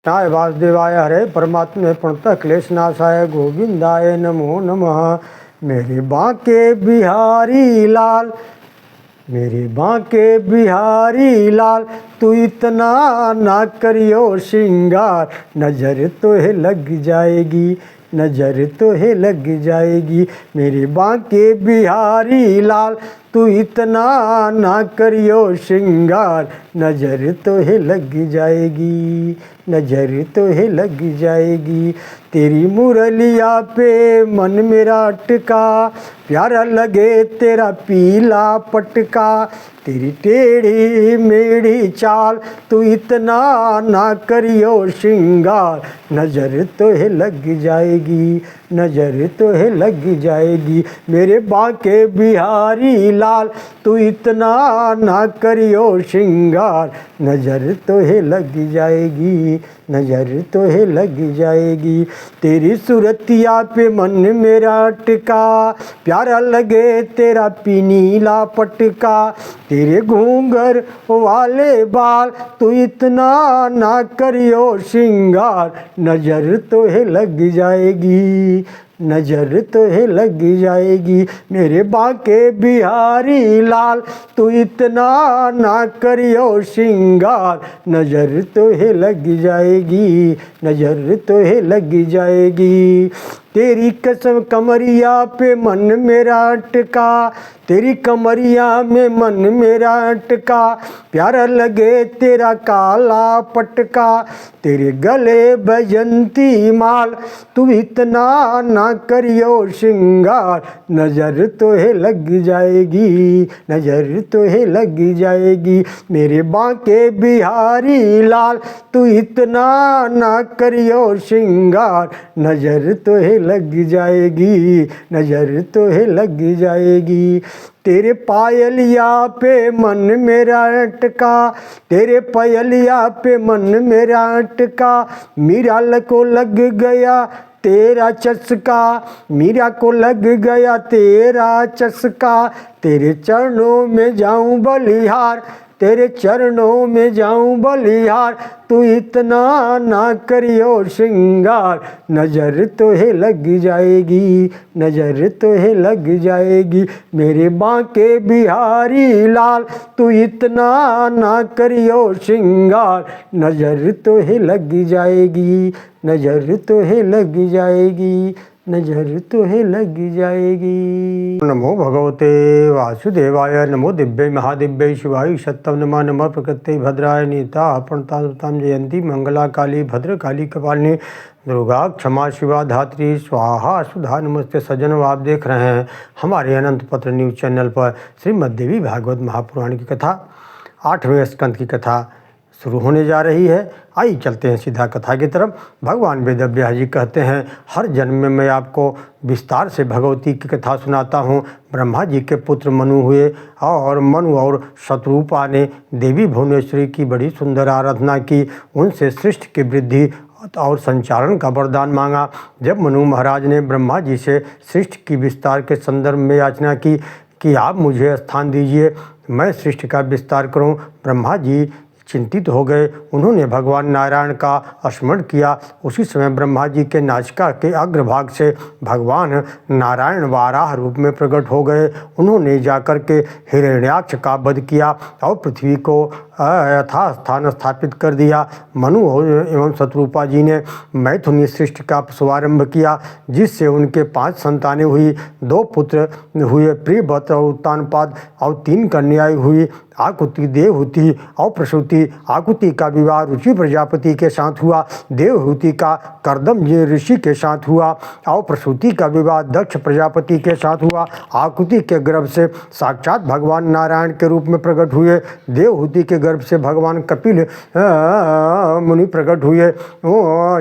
नाय वासुदेवाय हरे परमात्मे प्रणतः क्लेशनाशाय गोविंदाय नमो नमः। मेरे बांके बिहारी लाल, मेरे बांके बिहारी लाल, तू इतना ना करियो श्रृंगार, नजर तो है लग जाएगी, नजर तो है लग जाएगी। मेरे बांके बिहारी लाल, तू इतना ना करियो श्रृंगार, नजर तो है लग जाएगी, नजर तो है लग जाएगी। तेरी मुरलिया पे मन मेरा अटका, प्यारा लगे तेरा पीला पटका। तेरी टेढ़ी मेढ़ी चाल, तू इतना ना करियो श्रृंगार, नजर तो है लग जाएगी, नजर तो है लग जाएगी। मेरे बांके बिहारी लाल, तू इतना ना करियो श्रृंगार, नजर तो है लग जाएगी, नजर तो है लग जाएगी। तेरी सूरतिया पे मन मेरा अटका, प्यारा लगे तेरा पीनीला पटका। तेरे घूंघर वाले बाल, तू इतना ना करियो श्रृंगार, नजर तो है लग जाएगी, नजर तो है लग जाएगी। मेरे बांके बिहारी लाल, तू इतना ना करियो श्रृंगार, नजर तो है लग जाएगी, नजर तो है लग जाएगी। तेरी कसम कमरिया पे मन मेरा अटका, तेरी कमरिया में मन मेरा अटका। प्यारा लगे तेरा काला पटका, तेरे गले बजंती माल, तू इतना ना करियो श्रृंगार, नजर तो है लग जाएगी, नजर तो है लग जाएगी। मेरे बांके बिहारी लाल, तू इतना ना करियो श्रृंगार, नजर तो है लग जाएगी, नजर तो है लग जाएगी। तेरे पायलिया पे मन मेरा अटका, तेरे पायलिया पे मन मेरा अटका। मीरा को लग गया तेरा चस्का, मीरा को लग गया तेरा चस्का। तेरे चरणों में जाऊं बलिहार, तेरे चरणों में जाऊं बलिहार, तू इतना ना करियो श्रृंगार, नजर तो है लग जाएगी, नजर तो है लग जाएगी। मेरे बांके बिहारी लाल, तू इतना ना करियो श्रृंगार, नजर तो है लग जाएगी, नजर तो है लग जाएगी, नजर तो है लग जाएगी। नमो भगवते वासुदेवाय, नमो दिव्य महादिव्य शिवाय सत्यम नमः। नमः प्रकृति भद्राय नीता प्रणताम जयंती मंगला काली भद्रकाली कपालिनी दुर्गा क्षमा शिवा धात्री स्वाहा सुधा नमस्ते। सज्जनों, आप देख रहे हैं हमारे अनंत पत्र न्यूज़ चैनल पर श्रीमद् देवी भागवत महापुराण की कथा 8वें स्कंद की कथा शुरू होने जा रही है। आइए चलते हैं सीधा कथा की तरफ। भगवान वेदव्यास जी कहते हैं, हर जन्म में मैं आपको विस्तार से भगवती की कथा सुनाता हूँ। ब्रह्मा जी के पुत्र मनु हुए और मनु और शतरूपा ने देवी भुवनेश्वरी की बड़ी सुंदर आराधना की। उनसे सृष्टि की वृद्धि और संचारण का वरदान मांगा। जब मनु महाराज ने ब्रह्मा जी से सृष्टि की विस्तार के संदर्भ में याचना की कि आप मुझे स्थान दीजिए, मैं सृष्टि का विस्तार करूं, ब्रह्मा जी चिंतित हो गए। उन्होंने भगवान नारायण का स्मरण किया। उसी समय ब्रह्मा जी के नासिका के अग्रभाग से भगवान नारायण वाराह रूप में प्रकट हो गए। उन्होंने जाकर के हिरण्याक्ष का वध किया और पृथ्वी को यथास्थान स्थापित कर दिया। मनु एवं शतरूपा जी ने मैथुनी सृष्टि का शुभारंभ किया, जिससे उनके 5 संतानें हुई। 2 पुत्र हुए, प्रियव्रत और उत्तानपाद, और 3 कन्याएं हुई, आकुति, देवहूति और प्रसूति। आकुति का विवाह रुचि प्रजापति के साथ हुआ, देवहूति का कर्दम ऋषि के साथ हुआ और प्रसूति का विवाह दक्ष प्रजापति के साथ हुआ। आकुति के गर्भ से साक्षात भगवान नारायण के रूप में प्रकट हुए। देवहूति के गर्भ से भगवान कपिल मुनि प्रकट हुए,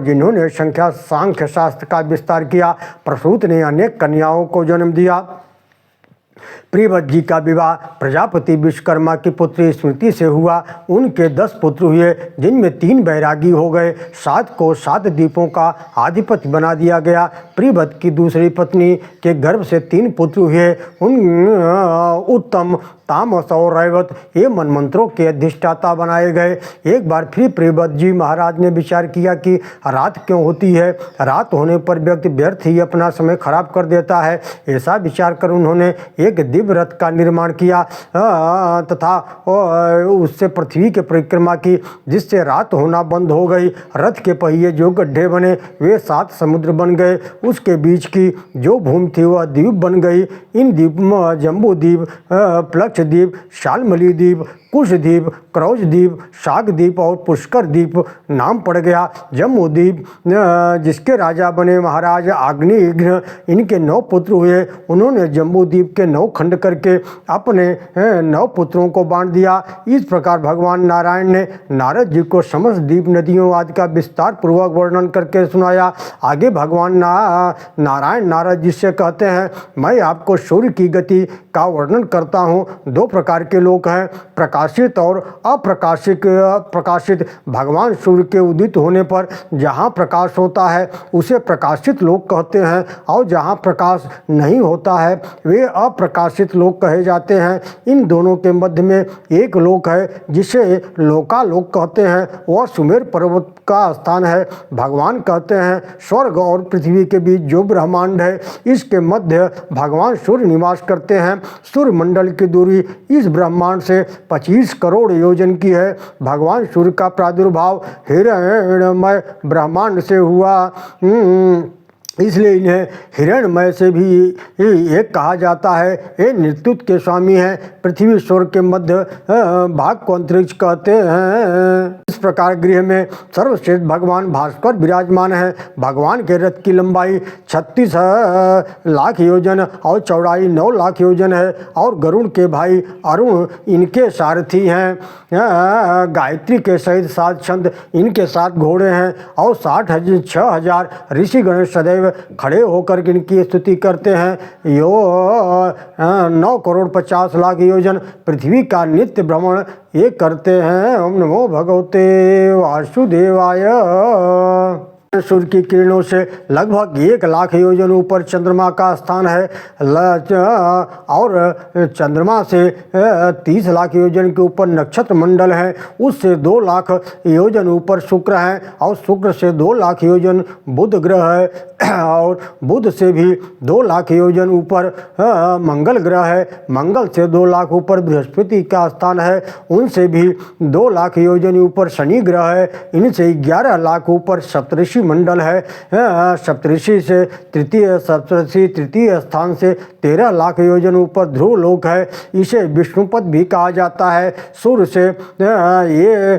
जिन्होंने संख्या सांख्य शास्त्र का विस्तार किया। प्रसूत ने अनेक कन्याओं को जन्म दिया। प्रियव्रत जी का विवाह प्रजापति विश्वकर्मा की पुत्री स्मृति से हुआ। उनके 10 पुत्र हुए, जिनमें 3 बैरागी हो गए। 7 को 7 द्वीपों का अधिपति बना दिया गया। प्रियव्रत की दूसरी पत्नी के गर्भ से 3 पुत्र हुए। उन उत्तम, तामस और रैवत ये मनमंत्रों के अधिष्ठाता बनाए गए। एक बार फिर प्रियव्रत जी महाराज ने विचार किया कि रात क्यों होती है। रात होने पर व्यक्ति व्यर्थ ही अपना समय खराब कर देता है। ऐसा विचार कर उन्होंने एक दिव्य रथ का निर्माण किया तथा उससे पृथ्वी की परिक्रमा की, जिससे रात होना बंद हो गई। रथ के पहिए जो गड्ढे बने वे 7 समुद्र बन गए। उसके बीच की जो भूमि थी वह द्वीप बन गई। इन द्वीप में जम्बू द्वीप, प्लक्ष द्वीप, शालमली द्वीप, कुश द्वीप, क्रौज द्वीप, शाक द्वीप और पुष्कर द्वीप नाम पड़ गया। जम्बू द्वीप जिसके राजा बने महाराज अग्निघ्न, इनके 9 पुत्र हुए। उन्होंने जम्बू द्वीप के 9 खंड करके अपने 9 पुत्रों को बांट दिया। इस प्रकार भगवान नारायण ने नारद जी को समस्त द्वीप नदियों आदि का विस्तार पूर्वक वर्णन करके सुनाया। आगे भगवान नारायण नारद जी से कहते हैं, मैं आपको सूर्य की गति का वर्णन करता हूँ। 2 प्रकार के लोग हैं, प्रकाशित और प्रकाशित। भगवान सूर्य के उदित होने पर जहाँ प्रकाश होता है उसे प्रकाशित लोग कहते हैं, और जहाँ प्रकाश नहीं होता है वे अप्रकाशित लोग कहे जाते हैं। इन दोनों के मध्य में एक लोक है जिसे लोकालोक कहते हैं। वह सुमेर पर्वत का स्थान है। भगवान कहते हैं, स्वर्ग और पृथ्वी के बीच जो ब्रह्मांड है इसके मध्य भगवान सूर्य निवास करते हैं। सूर्य मंडल की दूरी इस ब्रह्मांड से 25 करोड़ योजन की है। भगवान सूर्य का प्रादुर्भाव हिरण्मय ब्रह्मांड से हुआ, इसलिए इन्हें हिरण्मय से भी एक कहा जाता है। ये नेतृत्व के स्वामी हैं। पृथ्वी स्वर्ग के मध्य भाग को अंतरिक्ष कहते हैं। इस प्रकार गृह में सर्वश्रेष्ठ भगवान भास्कर विराजमान है। भगवान के रथ की लंबाई 36 लाख योजन और चौड़ाई 9 लाख योजन है, और गरुड़ के भाई अरुण इनके सारथी हैं। गायत्री के सहित 7 छंद इनके साथ घोड़े हैं, और 6,000 ऋषिगण सदैव खड़े होकर इनकी स्तुति करते हैं। 9 करोड़ 50 लाख योजन पृथ्वी का नित्य भ्रमण ये करते हैं। ओम नमो भगवते वासुदेवाय। सूर्य की किरणों से लगभग 1 लाख योजन ऊपर चंद्रमा का स्थान है, और चंद्रमा से 30 लाख योजन के ऊपर नक्षत्र मंडल है। उससे 2 लाख योजन ऊपर शुक्र है, और शुक्र से 2 लाख योजन बुध ग्रह है, और बुध से भी 2 लाख योजन ऊपर मंगल ग्रह है। मंगल से 2 लाख ऊपर बृहस्पति का स्थान है। उनसे भी 2 लाख योजन ऊपर शनि ग्रह है। इनसे 11 लाख ऊपर सप्तऋषि मंडल है। सप्तऋषि से तृतीय स्थान से 13 लाख योजन ऊपर ध्रुव लोक है। इसे विष्णुपद भी कहा जाता है। सूर्य से ये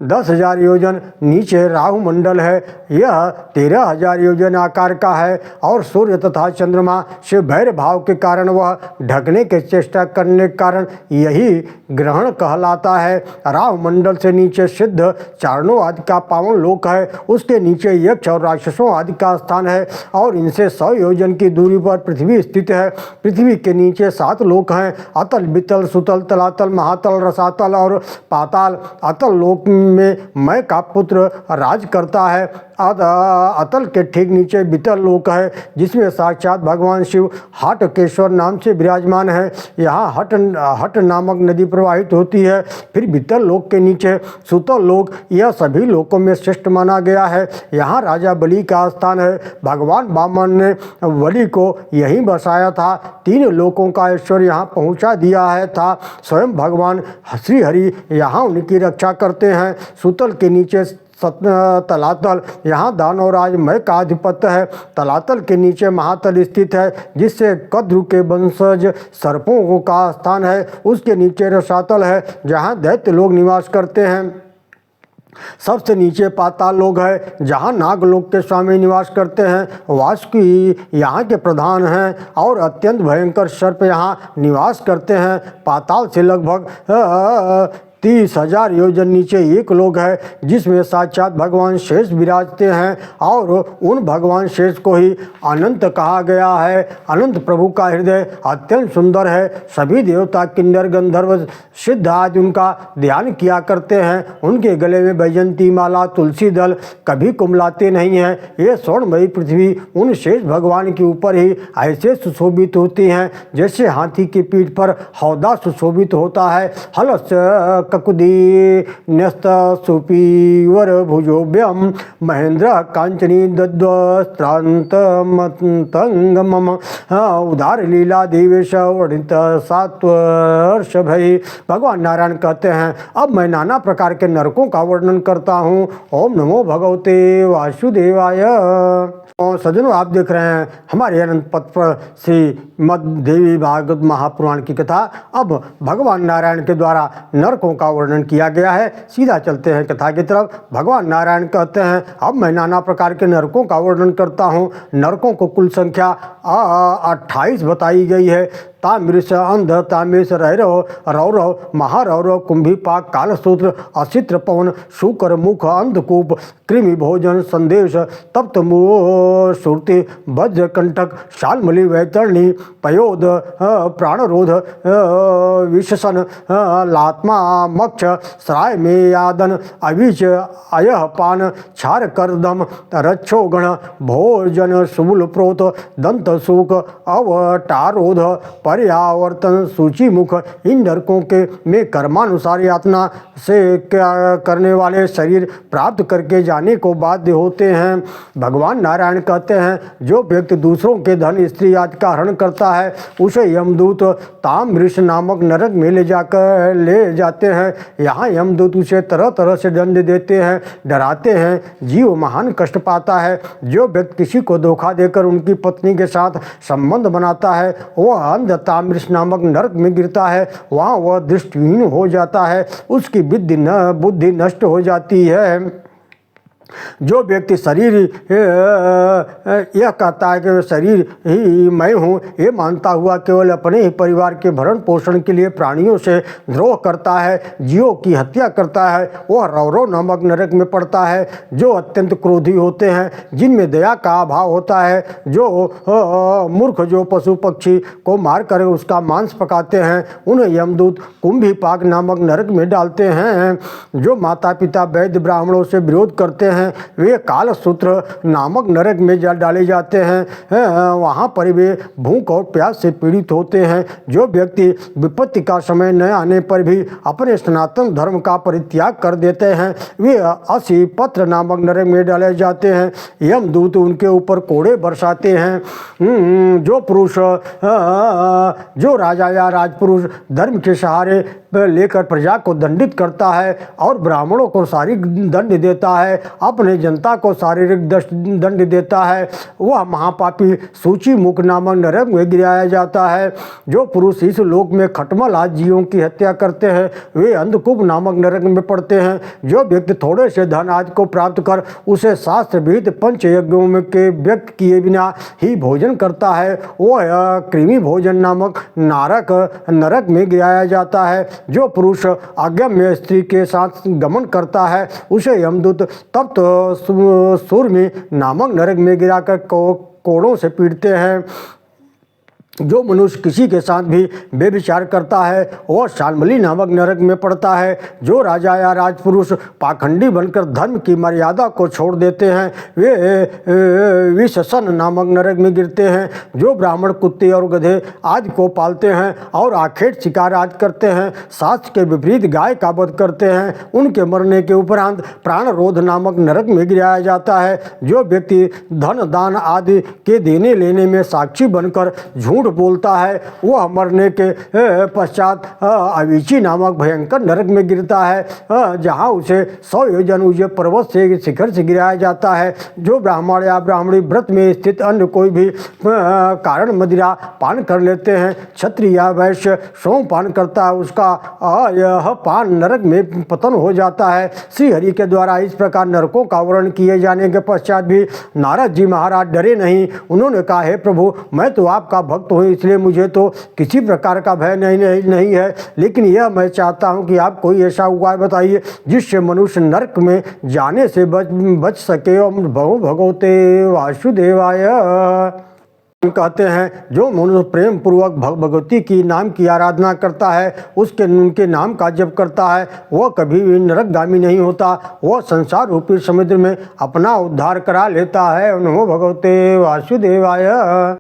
10,000 योजन नीचे राहु मंडल है। यह 13,000 योजन आकार का है, और सूर्य तथा चंद्रमा से वैर भाव के कारण वह ढकने की चेष्टा करने के कारण यही ग्रहण कहलाता है। राहु मंडल से नीचे सिद्ध चारणों आदि का पावन लोक है। उसके नीचे यक्ष और राक्षसों आदि का स्थान है, और इनसे 100 योजन की दूरी पर पृथ्वी स्थित है। पृथ्वी के नीचे 7 लोक हैं, अतल, वितल, सुतल, तलातल, महातल, रसातल और पाताल। अतल लोक में मैं का पुत्र राज करता है। अतल के ठीक नीचे वितल लोक है, जिसमें साक्षात भगवान शिव हटकेश्वर नाम से विराजमान है। यहाँ हट नामक नदी प्रवाहित होती है। फिर वितल लोक के नीचे सुतल लोक, यह सभी लोकों में श्रेष्ठ माना गया है। यहाँ राजा बलि का स्थान है। भगवान वामन ने बलि को यहीं बसाया था। 3 लोकों का ऐश्वर्य यहाँ पहुँचा दिया है था। स्वयं भगवान श्री हरि यहाँ उनकी रक्षा करते हैं। सुतल के नीचे तलातल, यहाँ दानवराज मय का अधिपत्य है। तलातल के नीचे महातल स्थित है, जिससे कद्रु के वंशज सर्पों का स्थान है। उसके नीचे रसातल है, जहाँ दैत्य लोग निवास करते हैं। सबसे नीचे पाताल लोक है, जहाँ नागलोक के स्वामी निवास करते हैं। वासुकी यहाँ के प्रधान हैं, और अत्यंत भयंकर सर्प यहाँ निवास करते हैं। पाताल से लगभग 30,000 योजन नीचे एक लोक है जिसमें साक्षात भगवान शेष विराजते हैं और उन भगवान शेष को ही अनंत कहा गया है। अनंत प्रभु का हृदय अत्यंत सुंदर है। सभी देवता, किन्नर, गंधर्व, सिद्ध आदि उनका ध्यान किया करते हैं। उनके गले में वैजयंती माला, तुलसी दल कभी कुमलाते नहीं हैं। ये स्वर्णमयी पृथ्वी उन शेष भगवान के ऊपर ही ऐसे सुशोभित होती हैं जैसे हाथी की पीठ पर हौदा सुशोभित होता है। हलस ककुदी न्यस्त सुपीवर भुजोभ्यम महेंद्र कांचनी दद्वस्त्रांत मतंगमम उदार लीला देवेश वर्णित सात्वर्ष भई। भगवान नारायण कहते हैं, अब मैं नाना प्रकार के नरकों का वर्णन करता हूँ। ओम नमो भगवते वासुदेवाय। और सज्जनों, आप देख रहे हैं हमारे अनंत पथ पर श्रीमद् देवी भागवत महापुराण की कथा। अब भगवान नारायण के द्वारा नरकों का वर्णन किया गया है। सीधा चलते हैं कथा की तरफ। भगवान नारायण कहते हैं, अब मैं नाना प्रकार के नरकों का वर्णन करता हूँ। नरकों को कुल संख्या 28 बताई गई है। तामृष, अंध, तामेश, रैरव, रौरव, महारौरव, कुंभीपाक, कालसूत्र, असित्र, पवन, शुकर, मुख, अंधकूप, कृमि भोजन, संदेश, तप्त सुरति, वज्र, कंटक, शालमली, वैतरणी, पयोद, प्राणरोध, विशसन, लात्मा, मक्ष, श्राय में यादन, अविच, अयह पान, क्षार, करदम, रक्षोगण, भोजन, शूल, प्रोत, दंत सूक, अवटारोध, पर्यावर्तन, सूची मुख। इन नरकों के में कर्मानुसार यातना से क्या करने वाले शरीर प्राप्त करके जाने को बाध्य होते हैं। भगवान नारायण कहते हैं, जो व्यक्ति दूसरों के धन, स्त्री आदि का हरण करता है उसे यमदूत ताम्रृष नामक नरक में ले जाते हैं। यहाँ यमदूत उसे तरह तरह से दंड देते हैं, डराते हैं। जीव महान कष्ट पाता है। जो व्यक्ति किसी को धोखा देकर उनकी पत्नी के साथ संबंध बनाता है वह अंध ताम्रृष नामक नरक में गिरता है। वहाँ वह दृष्टिहीन हो जाता है, उसकी बुद्धि नष्ट हो जाती है। जो व्यक्ति शरीर यह कहता है कि शरीर ही मैं हूँ, ये मानता हुआ केवल अपने ही परिवार के भरण पोषण के लिए प्राणियों से द्रोह करता है, जीवों की हत्या करता है, वह रौरव नामक नरक में पड़ता है। जो अत्यंत क्रोधी होते हैं, जिनमें दया का अभाव होता है, जो मूर्ख, जो पशु पक्षी को मारकर उसका मांस पकाते हैं, उन्हें यमदूत कुंभीपाक नामक नरक में डालते हैं। जो माता पिता, वैद्य, ब्राह्मणों से विरोध करते हैं वे कालसूत्र नामक नरक में डाले जाते हैं। वहाँ पर वे भूख और प्यास से पीड़ित होते हैं। जो व्यक्ति विपत्ति का समय न आने पर भी अपने सनातन धर्म का परित्याग कर देते हैं वे असी पत्र नामक नरक में डाले जाते हैं। यमदूत उनके ऊपर कोड़े बरसाते हैं। जो पुरुष, जो राजा या राजपुरुष धर्म के सहारे लेकर प्रजा को दंडित करता है और ब्राह्मणों को शारीरिक दंड देता है, अपने जनता को शारीरिक दंड देता है, वह महापापी सूची मुख नामक नरक में गिराया जाता है। जो पुरुष इस लोक में खटमल आदि जीवों की हत्या करते हैं वे अंधकूप नामक नरक में पड़ते हैं। जो व्यक्ति थोड़े से धन आदि को प्राप्त कर उसे शास्त्र विहित पंच यज्ञों में के व्यक्त किए बिना ही भोजन करता है वह कृमि भोजन नामक नरक में गिराया जाता है। जो पुरुष अगम्य स्त्री के साथ गमन करता है उसे यमदूत तप्त सूर्मी नामक नरक में गिराकर कोड़ों से पीटते हैं। जो मनुष्य किसी के साथ भी बेविचार करता है वह शालमली नामक नरक में पड़ता है। जो राजा या राजपुरुष पाखंडी बनकर धर्म की मर्यादा को छोड़ देते हैं वे विशसन नामक नरक में गिरते हैं। जो ब्राह्मण कुत्ते और गधे आदि को पालते हैं और आखेट शिकार आदि करते हैं, शास्त्र के विपरीत गाय का वध करते हैं, उनके मरने के उपरांत प्राणरोध नामक नरक में गिराया जाता है। जो व्यक्ति धन दान आदि के देने लेने में साक्षी बनकर झूठ बोलता है वह मरने के पश्चात अविची नामक भयंकर नरक में गिरता है, जहां उसे 100 योजन ऊंचे पर्वत से शिखर से गिराया जाता है। जो ब्राह्मण या ब्राह्मणी व्रत में स्थित अन्य कोई भी कारण मदिरा पान कर लेते हैं, क्षत्रिय या वैश्य सोम पान करता है, उसका यह पान नरक में पतन हो जाता है। श्री हरि के द्वारा इस प्रकार नरकों का वर्णन किए जाने के पश्चात भी नारद जी महाराज डरे नहीं। उन्होंने कहा, हे प्रभु, मैं तो आपका भक्त हूँ, इसलिए मुझे तो किसी प्रकार का भय नहीं है। लेकिन यह मैं चाहता हूँ कि आप कोई ऐसा उपाय बताइए जिससे मनुष्य नरक में जाने से बच सके। ओम भगवते वासुदेवाय। कहते हैं जो मनुष्य प्रेम पूर्वक भगवती की नाम की आराधना करता है, उनके नाम का जप करता है, वह कभी भी नरकगामी नहीं होता। वह संसार रूपी समुद्र में अपना उद्धार करा लेता है। नमो भगवते वासुदेवाय।